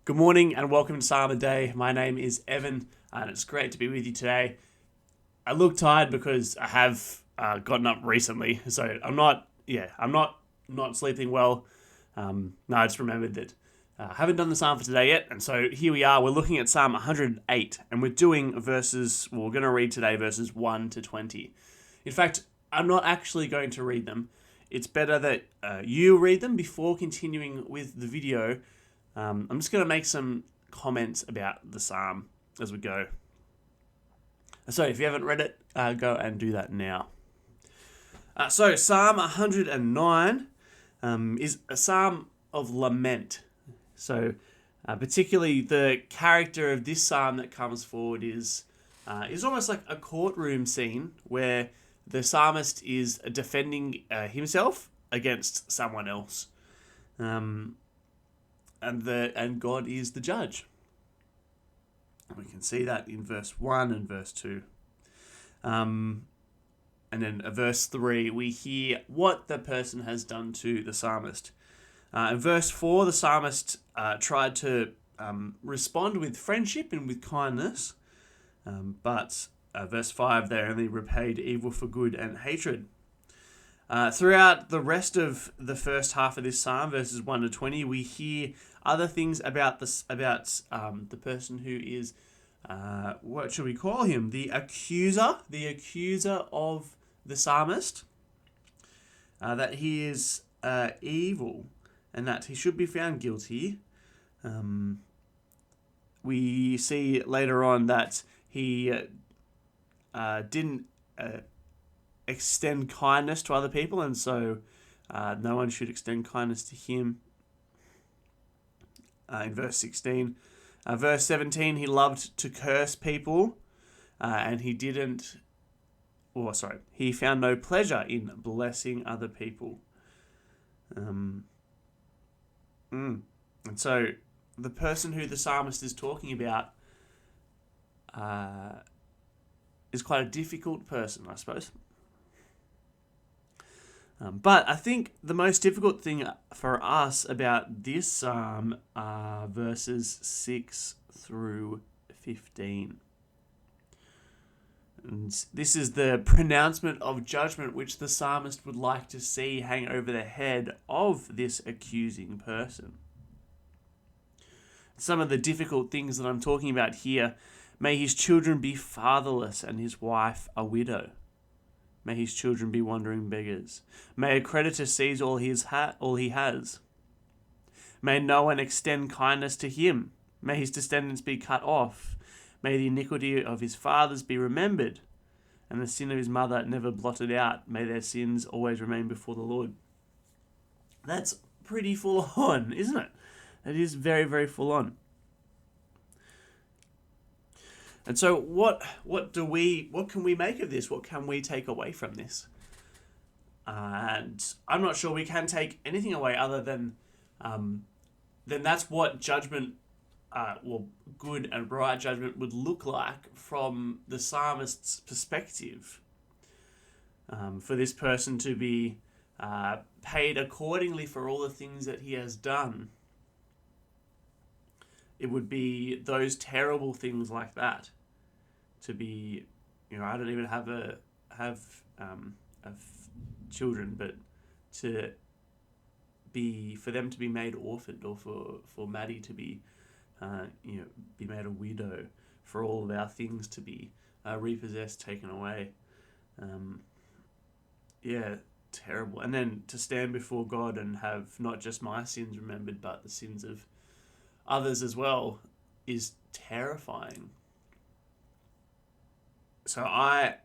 Good morning and welcome to Psalm a Day. My name is Evan and it's great to be with you today. I look tired because I have gotten up recently, so I'm not sleeping well. No, I just remembered that I haven't done the Psalm for today yet, and so here we are. We're looking at Psalm 108, and we're doing we're going to read today verses 1 to 20. In fact, I'm not actually going to read them. It's better that you read them before continuing with the video. I'm just going to make some comments about the psalm as we go. So if you haven't read it, go and do that now. So Psalm 109 is a psalm of lament. So particularly the character of this psalm that comes forward is almost like a courtroom scene where the psalmist is defending himself against someone else. And God is the judge. We can see that in verse 1 and verse 2. And then verse 3, we hear what the person has done to the psalmist. In verse 4, the psalmist tried to respond with friendship and with kindness, but verse 5, they only repaid evil for good and hatred. Throughout the rest of the first half of this psalm, verses 1 to 20, we hear other things about the person who is, what should we call him? The accuser of the psalmist, that he is evil and that he should be found guilty. We see later on that he didn't extend kindness to other people, and so no one should extend kindness to him. In verse 16. Verse 17, he loved to curse people, and he found no pleasure in blessing other people. And so the person who the psalmist is talking about is quite a difficult person, I suppose. But I think the most difficult thing for us about this psalm are verses 6 through 15. And this is the pronouncement of judgment which the psalmist would like to see hang over the head of this accusing person. Some of the difficult things that I'm talking about here: may his children be fatherless and his wife a widow. May his children be wandering beggars. May a creditor seize all he has. May no one extend kindness to him. May his descendants be cut off. May the iniquity of his fathers be remembered, and the sin of his mother never blotted out. May their sins always remain before the Lord. That's pretty full on, isn't it? It is very, very full on. And so what can we make of this? What can we take away from this? And I'm not sure we can take anything away other than that's what judgment, good and right judgment would look like from the psalmist's perspective. For this person to be paid accordingly for all the things that he has done. It would be those terrible things like that. To be, I don't even have children, but for them to be made orphaned, or for Maddie to be, be made a widow, for all of our things to be repossessed, taken away. Terrible. And then to stand before God and have not just my sins remembered, but the sins of others as well, is terrifying. So I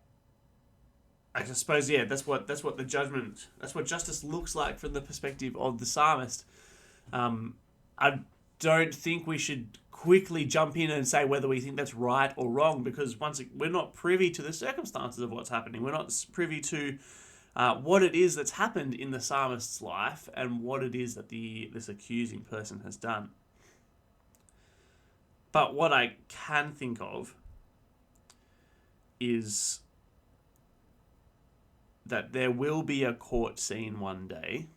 suppose, that's what justice looks like from the perspective of the psalmist. I don't think we should quickly jump in and say whether we think that's right or wrong, because we're not privy to the circumstances of what's happening. We're not privy to what it is that's happened in the psalmist's life and what it is that this accusing person has done. But what I can think of is that there will be a court scene one day,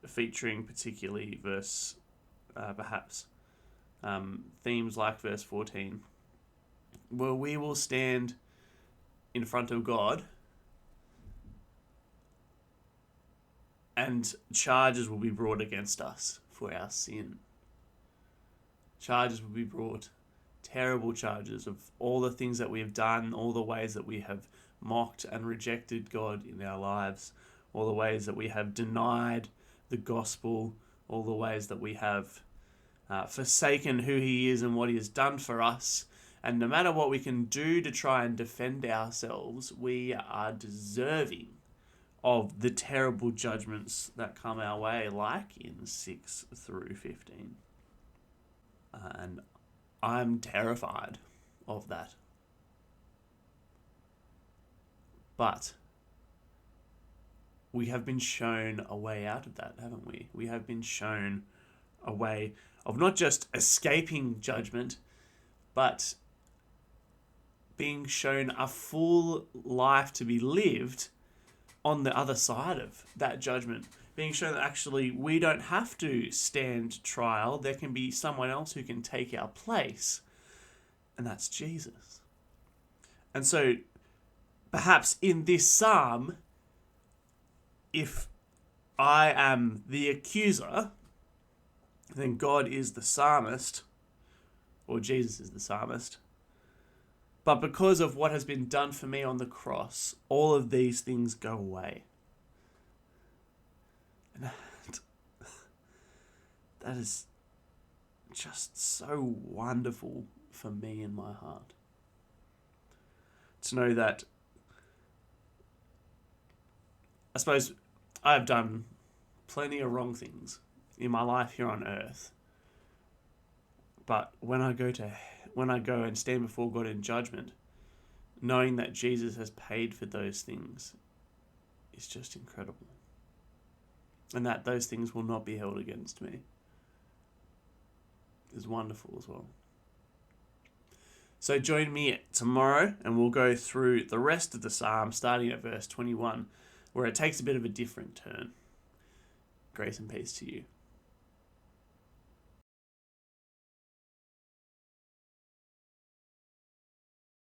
featuring particularly verse perhaps themes like verse 14, where we will stand in front of God and charges will be brought against us for our sin. Charges will be brought, terrible charges of all the things that we have done, all the ways that we have mocked and rejected God in our lives, all the ways that we have denied the gospel, all the ways that we have forsaken who he is and what he has done for us. And no matter what we can do to try and defend ourselves, we are deserving of the terrible judgments that come our way, like in 6 through 15. And I'm terrified of that. But we have been shown a way out of that, haven't we? We have been shown a way of not just escaping judgment, but being shown a full life to be lived on the other side of that judgment. Being shown that actually we don't have to stand trial. There can be someone else who can take our place, and that's Jesus. And so perhaps in this psalm, if I am the accuser, then God is the psalmist, or Jesus is the psalmist. But because of what has been done for me on the cross, all of these things go away. And that is just so wonderful for me in my heart. To know that, I suppose I have done plenty of wrong things in my life here on earth. But when I go and stand before God in judgment, knowing that Jesus has paid for those things is just incredible. And that those things will not be held against me is wonderful as well. So join me tomorrow and we'll go through the rest of the psalm, starting at verse 21, where it takes a bit of a different turn. Grace and peace to you.